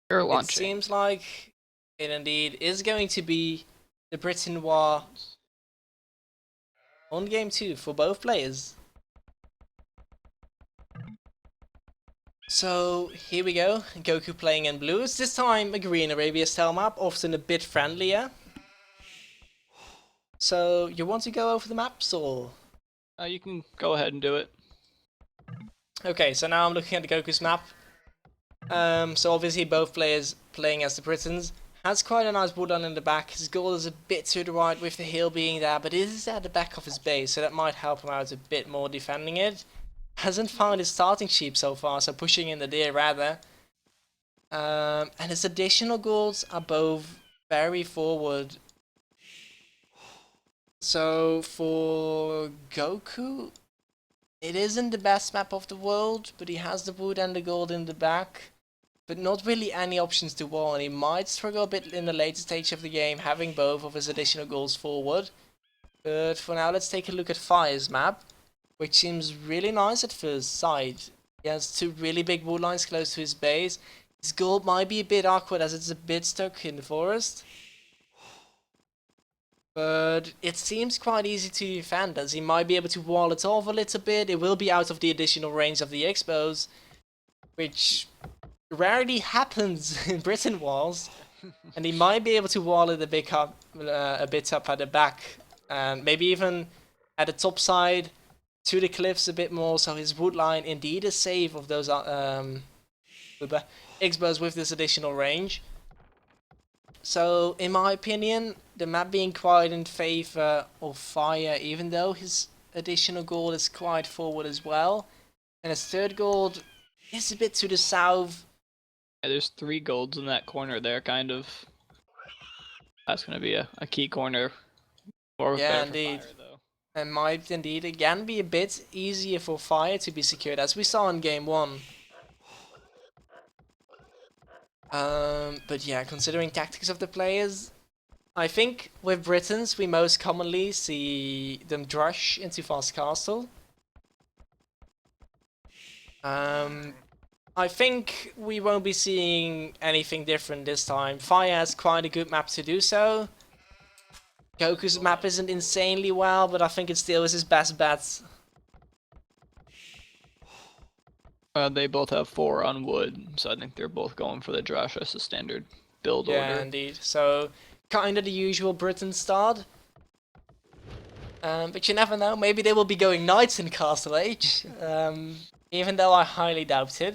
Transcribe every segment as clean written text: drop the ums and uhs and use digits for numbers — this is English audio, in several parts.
They're It launching. seems like it indeed is going to be the Britain War on game 2 for both players. So here we go, Goku playing in blues. This time a green Arabia style map, often a bit friendlier. So you want to go over the maps or? You can go ahead and do it. Okay, so now I'm looking at the Goku's map. So obviously both players playing as the Britons. Has quite a nice woodland in the back. His goal is a bit to the right with the hill being there, but it is at the back of his base, so that might help him out a bit more defending it. Hasn't found his starting sheep so far, so pushing in the deer rather. And his additional goals are both very forward. So for Goku, it isn't the best map of the world, but he has the wood and the gold in the back. But not really any options to wall, and he might struggle a bit in the later stage of the game, having both of his additional goals forward. But for now, let's take a look at Fire's map, which seems really nice at first sight. He has two really big wood lines close to his base. His gold might be a bit awkward as it's a bit stuck in the forest. But it seems quite easy to defend, as he might be able to wall it off a little bit. It will be out of the additional range of the Expos, which rarely happens in Britain walls. And he might be able to wall it a bit up at the back, and maybe even at the top side to the cliffs a bit more. So his wood line indeed is safe of those Xbows with this additional range. So in my opinion, the map being quite in favor of Fire, even though his additional gold is quite forward as well, and his third gold is a bit to the south. Yeah, there's 3 golds in that corner there, kind of. That's going to be a key corner. Or Yeah, better for indeed. fire, though. And might indeed again be a bit easier for Fire to be secured, as we saw in game 1. But yeah, considering tactics of the players, I think with Britons we most commonly see them drush into fast castle. Um, I think we won't be seeing anything different this time. Fire has quite a good map to do so. Goku's map isn't insanely well, but I think it still is his best bet. They both have 4 on wood, so I think they're both going for the Drush as the standard build Yeah, order. indeed. So, kind of the usual Britain start. But you never know. Maybe they will be going knights in Castle Age. Even though I highly doubt it.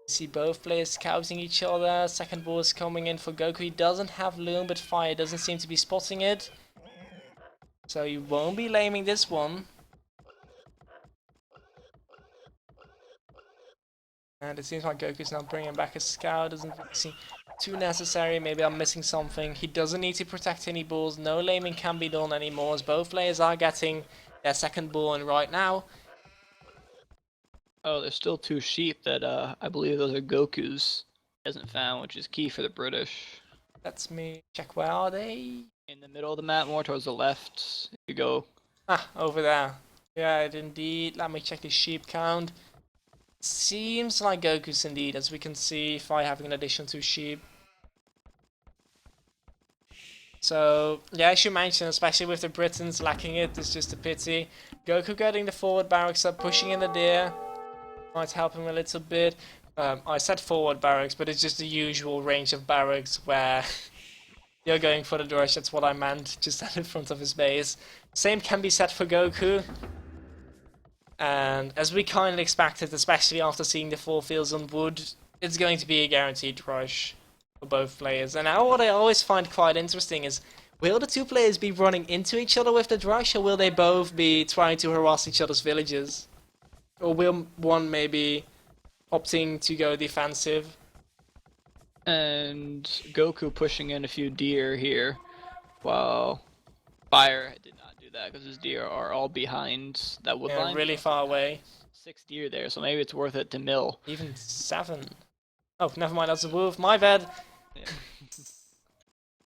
See both players scouting each other. Second ball is coming in for Goku. He doesn't have Loom, but Fire doesn't seem to be spotting it. So you won't be laming this one. And it seems like Goku's not bringing back a scout. Doesn't seem too necessary. Maybe I'm missing something. He doesn't need to protect any balls. No laming can be done anymore, as both players are getting their second ball in right now. Oh, there's still 2 sheep that I believe those are Goku's. He hasn't found, which is key for the British. Let me check, where are they? In the middle of the map, more towards the left. If you go. Ah, over there. Yeah, it indeed. Let me check his sheep count. Seems like Goku's indeed, as we can see if I have an addition to sheep. So, yeah, I should mention, especially with the Britons lacking it, it's just a pity. Goku getting the forward barracks up, pushing in the deer. Might help him a little bit. I said forward barracks, but it's just the usual range of barracks where you're going for the rush. That's what I meant, just in front of his base. Same can be said for Goku. And as we kind of expected, especially after seeing the 4 fields on wood, it's going to be a guaranteed rush for both players. And now what I always find quite interesting is, will the two players be running into each other with the rush, or will they both be trying to harass each other's villages? Or will one maybe opting to go defensive? And Goku pushing in a few deer here. While Fire did not do that because his deer are all behind that wood Yeah, line. He really only far has away. 6 deer there, so maybe it's worth it to mill. Even 7. Oh, never mind, that's a wolf. My bad. Yeah.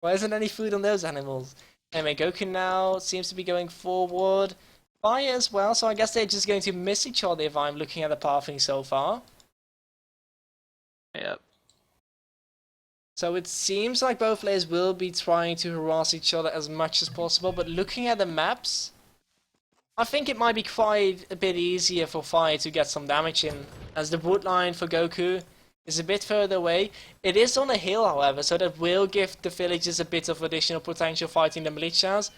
Why isn't any food on those animals? Anyway, Goku now seems to be going forward. Fire as well, so I guess they're just going to miss each other if I'm looking at the pathing so far. Yep. So it seems like both players will be trying to harass each other as much as possible, but looking at the maps, I think it might be quite a bit easier for Fire to get some damage in, as the wood line for GoKu is a bit further away. It is on a hill, however, so that will give the villagers a bit of additional potential fighting the militias.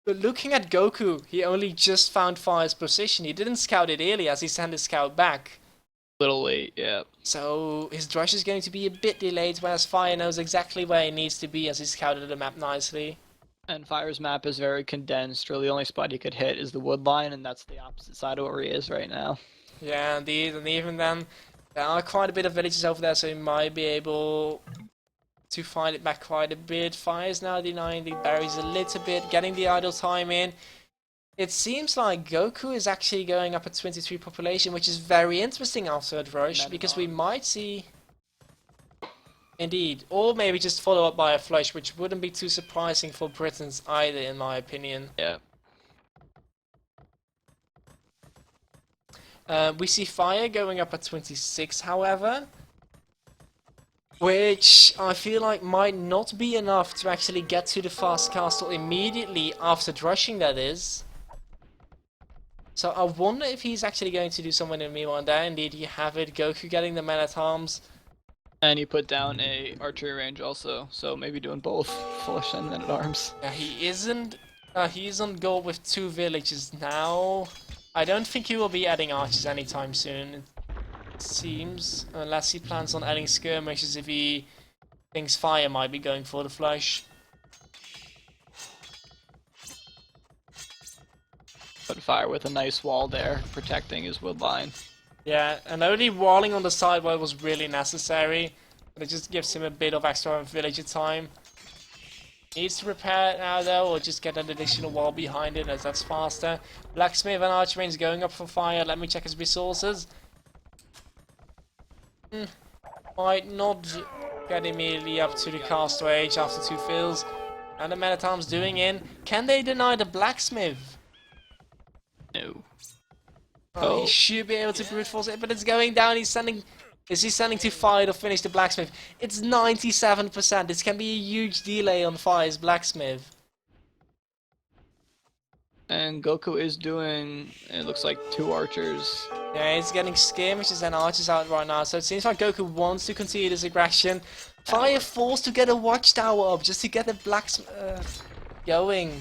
But looking at GoKu, he only just found Fire's position. He didn't scout it early as he sent his scout back. Little late, yeah. So his rush is going to be a bit delayed, whereas Fire knows exactly where he needs to be as he scouted the map nicely. And Fire's map is very condensed. Really, the only spot he could hit is the wood line, and that's the opposite side of where he is right now. Yeah, indeed, and even then, there are quite a bit of villages over there, so he might be able to find it back quite a bit. Fire's now denying the berries a little bit, getting the idle time in. It seems like GoKu is actually going up at 23 population, which is very interesting after a rush, because we might see... Indeed, or maybe just follow up by a flush, which wouldn't be too surprising for Britons either, in my opinion. Yeah. We see Fire going up at 26, however, which I feel like might not be enough to actually get to the fast castle immediately after rushing, that is. So I wonder if he's actually going to do something in Miwa, and there indeed you have it, Goku getting the man-at-arms. And he put down a archery range also, so maybe doing both flush and men-at-arms. Yeah, he isn't. He's on goal with 2 villages now. I don't think he will be adding archers anytime soon, it seems, unless he plans on adding skirmishes if he thinks Fire might be going for the flush. But Fire with a nice wall there, protecting his wood line. Yeah, and only walling on the side where it was really necessary, but it just gives him a bit of extra villager time. Needs to repair it now though, or just get an additional wall behind it, as that's faster. Blacksmith and archer range going up for Fire. Let me check his resources. Might not get immediately up to the caster age after 2 fills. And the men-at-arms doing in. Can they deny the blacksmith? No. Oh, he should be able to brute force it, but it's going down. He's sending... Is he sending to Fire to finish the blacksmith? It's 97%. This can be a huge delay on Fire's blacksmith. And Goku is doing, it looks like 2 archers. Yeah, he's getting skirmishes and archers out right now, so it seems like Goku wants to continue this aggression. Fire forced to get a watchtower up just to get the blacksmith going.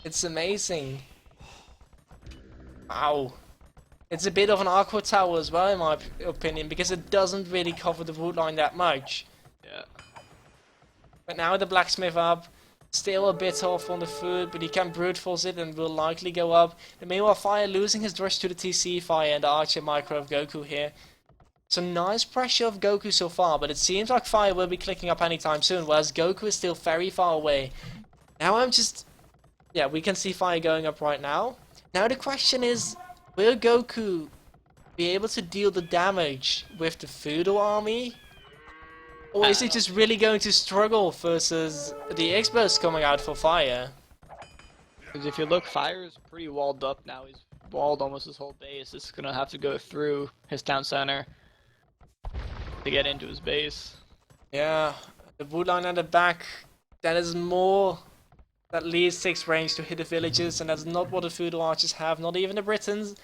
It's amazing. Wow. It's a bit of an awkward tower as well, in my opinion, because it doesn't really cover the wood line that much. Yeah. But now the blacksmith up, still a bit off on the food, but he can brute force it and will likely go up. And meanwhile, Fire losing his rush to the TC Fire and the archer micro of Goku here. So nice pressure of Goku so far, but it seems like Fire will be clicking up anytime soon, whereas Goku is still very far away. Now I'm just... Yeah, we can see Fire going up right now. Now the question is, will Goku be able to deal the damage with the feudal army? Or is he just really going to struggle versus the experts coming out for Fire? Because if you look, Fire is pretty walled up now. He's walled almost his whole base. It's gonna have to go through his town center to get into his base. Yeah, the wood line at the back, that is more... That leaves 6 range to hit the villages, and that's not what the feudal archers have, not even the Britons,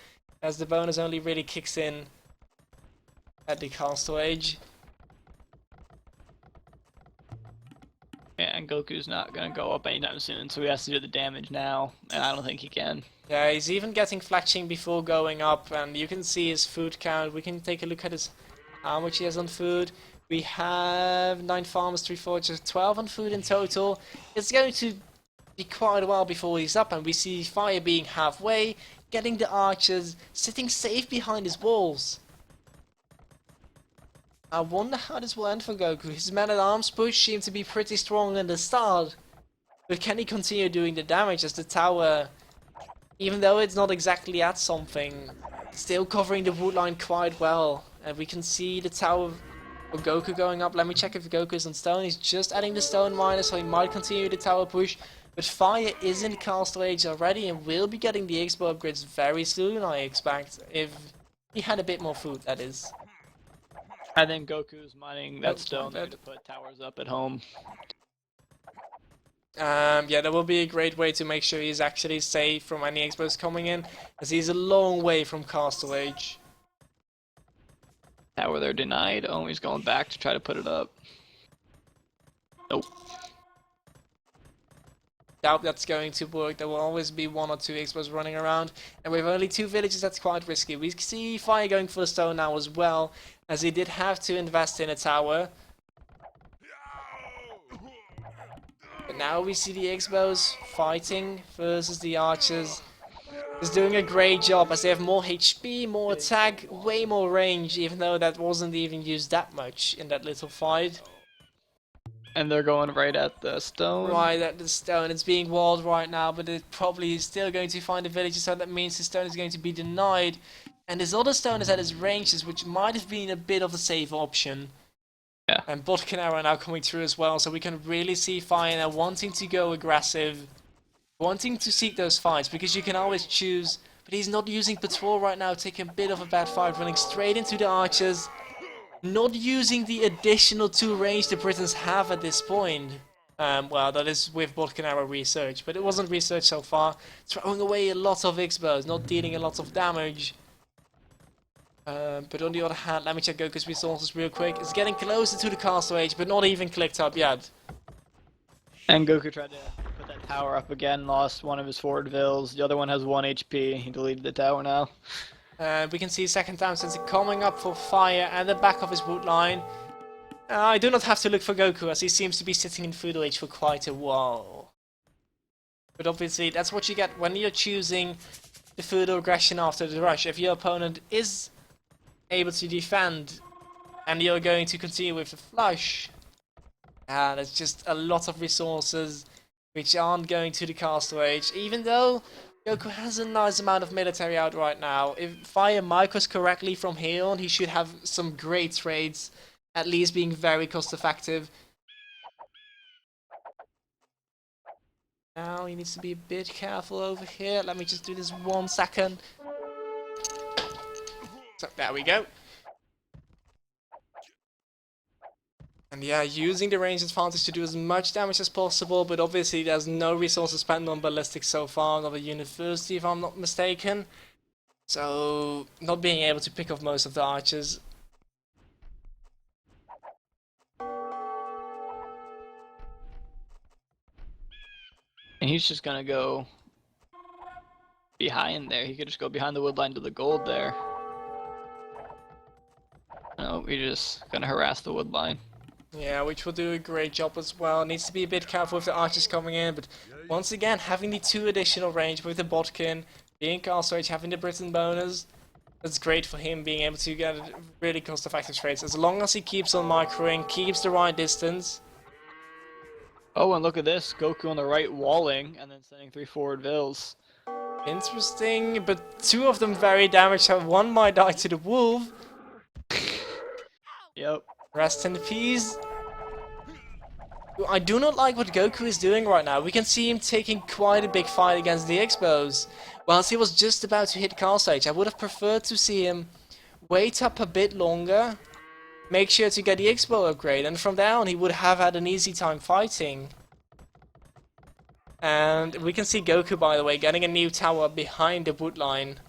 as the bonus only really kicks in at the castle age. Yeah, and Goku's not gonna go up anytime soon, so he has to do the damage now, and I don't think he can. Yeah, he's even getting fletching before going up, and you can see his food count. We can take a look at his how much he has on food. We have 9 farmers, 3 foragers, 12 on food in total. It's going to be quite a while before he's up, and we see Fire being halfway, getting the archers, sitting safe behind his walls. I wonder how this will end for Goku. His man-at-arms push seemed to be pretty strong in the start, but can he continue doing the damage as the tower, even though it's not exactly at something, still covering the wood line quite well, and we can see the tower of Goku going up. Let me check if Goku is on stone. He's just adding the stone miner, so he might continue the tower push. But Fire is in castle age already and will be getting the expo upgrades very soon, I expect, if he had a bit more food, that is. I think Goku's mining that Oh, stone my there bad. to put towers up at home. Yeah, that will be a great way to make sure he's actually safe from any expos coming in, as he's a long way from Castle Age. Tower they're denied. Oh, he's going back to try to put it up. Nope. Doubt that's going to work. There will always be one or two expos running around, and with only 2 villages, that's quite risky. We see Fire going for the stone now as well, as he did have to invest in a tower. But now we see the expos fighting versus the archers. Is doing a great job as they have more HP, more attack, way more range, even though that wasn't even used that much in that little fight. And they're going right at the stone. Right at the stone, it's being walled right now, but it probably is still going to find a village, so that means the stone is going to be denied. And this other stone is at his ranges, which might have been a bit of a safe option. Yeah. And Botkin are now coming through as well, so we can really see Fire now wanting to go aggressive, wanting to seek those fights, because you can always choose. But he's not using Patrol right now, taking a bit of a bad fight, running straight into the archers, not using the additional 2 range the Britons have at this point. Well, that is with Botkin research, but it wasn't research so far. Throwing away a lot of X-bows, not dealing a lot of damage. But on the other hand, let me check Goku's resources real quick. It's getting closer to the Castle Age, but not even clicked up yet. And Goku tried to put that tower up again, lost one of his forward vills. The other one has 1 HP. He deleted the tower now. We can see second time since coming up for Fire and the back of his wood line. I do not have to look for Goku, as he seems to be sitting in Feudal Age for quite a while. But obviously, that's what you get when you're choosing the feudal aggression after the rush. If your opponent is able to defend, and you're going to continue with the flush, there's just a lot of resources which aren't going to the Castle Age, even though Goku has a nice amount of military out right now. If Fire micros correctly from here on, he should have some great trades, at least being very cost effective. Now he needs to be a bit careful over here. Let me just do this 1 second. So there we go. And yeah, using the range advantage to do as much damage as possible, but obviously there's no resources spent on ballistics so far, not a university if I'm not mistaken. So, not being able to pick off most of the archers. And he's just gonna go behind there. He could just go behind the wood line to the gold there. No, we're just gonna harass the wood line. Yeah, which will do a great job as well. Needs to be a bit careful with the archers coming in, but once again, having the 2 additional range with the Botkin, being Castle Age, having the Britain bonus, that's great for him being able to get really cost-effective trades. As long as he keeps on microing, keeps the right distance. Oh, and look at this. Goku on the right walling, and then sending 3 forward vills. Interesting, but 2 of them very damaged. One might die to the wolf. Yep. Rest in peace. I do not like what Goku is doing right now. We can see him taking quite a big fight against the Expos. Whilst he was just about to hit Castle Age, I would have preferred to see him wait up a bit longer, make sure to get the Expo upgrade, and from there on he would have had an easy time fighting. And we can see Goku, by the way, getting a new tower behind the wood line.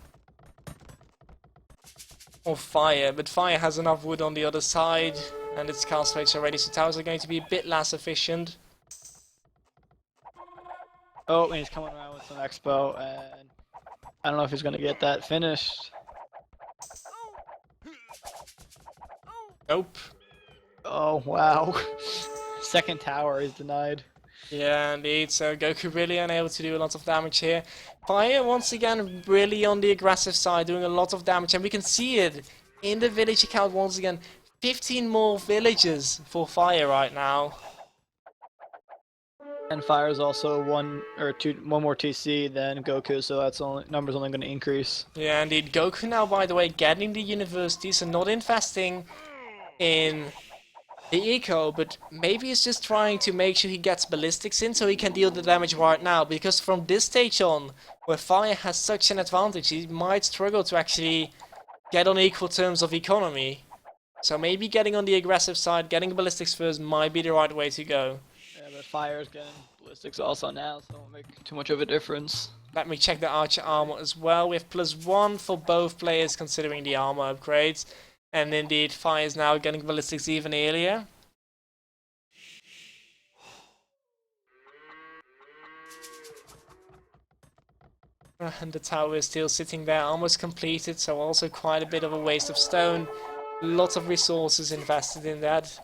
Or Fire, but Fire has enough wood on the other side, and it's Castle Age already, so towers are going to be a bit less efficient. Oh, and he's coming around with some expo, and I don't know if he's gonna get that finished. Nope. Oh, wow. Second tower is denied. Yeah, indeed, so Goku really unable to do a lot of damage here. Fire, once again, really on the aggressive side, doing a lot of damage, and we can see it in the village account once again. 15 more villages for Fire right now. And Fire's also one more TC than Goku, so that's number's only going to increase. Yeah, indeed. Goku now, by the way, getting the universities and not investing in the eco, but maybe he's just trying to make sure he gets ballistics in so he can deal the damage right now, because from this stage on, where Fire has such an advantage, he might struggle to actually get on equal terms of economy. So maybe getting on the aggressive side, getting ballistics first might be the right way to go. Yeah, but Fire's getting ballistics also now, so it won't make too much of a difference. Let me check the archer armor as well. We have +1 for both players considering the armor upgrades. And indeed, Fire is now getting ballistics even earlier. And the tower is still sitting there, almost completed, so also quite a bit of a waste of stone. Lots of resources invested in that.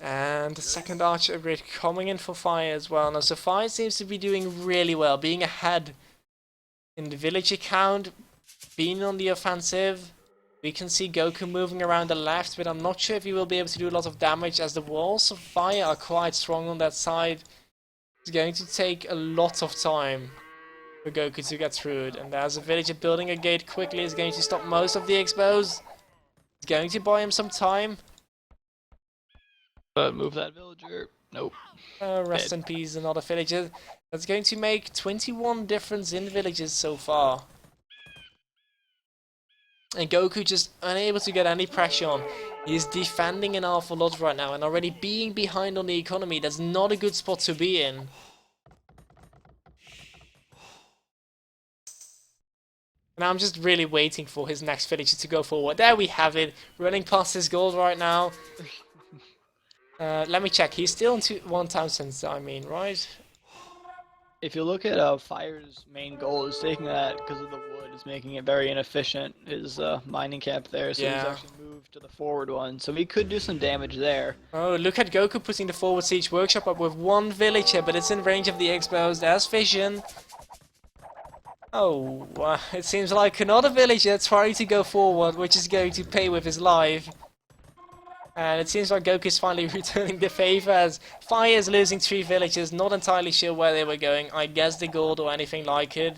And the second archer upgrade coming in for Fire as well. Now, so Fire seems to be doing really well, being ahead in the villager count, being on the offensive. We can see GoKu moving around the left, but I'm not sure if he will be able to do a lot of damage as the walls of Fire are quite strong on that side. It's going to take a lot of time for GoKu to get through it. And as a villager building a gate quickly is going to stop most of the expos. It's going to buy him some time. But move that villager. Nope. Rest in peace, another villager. That's going to make 21 difference in villages so far. And GoKu just unable to get any pressure on. He's defending an awful lot right now, and already being behind on the economy, that's not a good spot to be in. And I'm just really waiting for his next villager to go forward. There we have it, running past his gold right now. Let me check, he's still in 1,000, I mean, right? If you look at Fire's main goal is taking that because of the wood is making it very inefficient. His mining camp there, so he's actually moved to the forward one. So he could do some damage there. Oh, look at GoKu putting the forward siege workshop up with one villager, but it's in range of the expos. There's vision. Oh, it seems like another villager trying to go forward, which is going to pay with his life. And it seems like GoKu is finally returning the favor as Fire is losing 3 villagers, not entirely sure where they were going. I guess the gold or anything like it.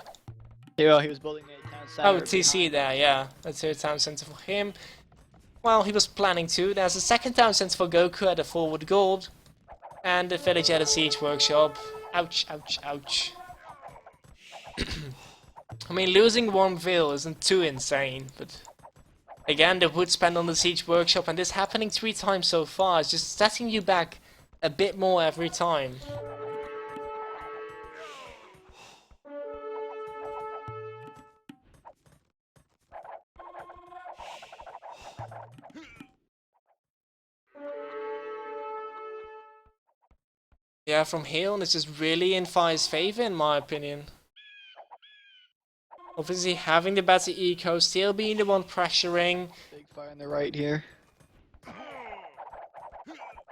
Yeah, he was building a town center. Oh, TC there, yeah. That's a town center for him. Well, he was planning to. There's a second town center for GoKu at a forward gold. And the village at a siege workshop. Ouch, ouch, ouch. I mean, losing 1 vill isn't too insane, but... Again, the wood spent on the siege workshop, and this happening 3 times so far is just setting you back a bit more every time. Yeah, from here on, it's just really in Fire's favor, in my opinion. Obviously, having the better eco, still being the one pressuring. Big Fire on the right here.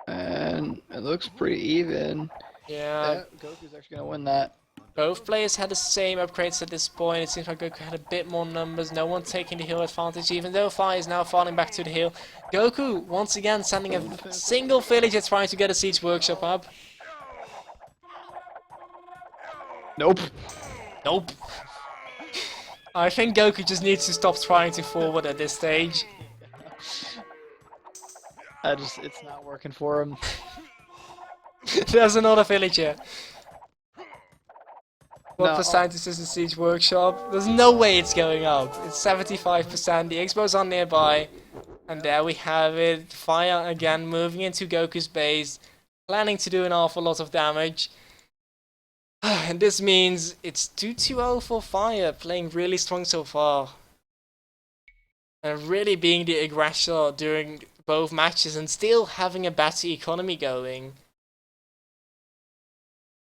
And it looks pretty even. Yeah. GoKu's actually going to win that. Both players had the same upgrades at this point. It seems like GoKu had a bit more numbers. No one taking the hill advantage, even though Fire is now falling back to the hill. GoKu, once again, sending a single villager trying to get a siege workshop up. Nope. Nope. I think GoKu just needs to stop trying to forward at this stage. It's not working for him. There's another villager. What No. percentage is the siege workshop? There's no way it's going up. It's 75%. The expos are nearby. And there we have it. Fire again moving into GoKu's base. Planning to do an awful lot of damage. And this means it's 2-2-0 for Fire, playing really strong so far. And really being the aggressor during both matches and still having a better economy going.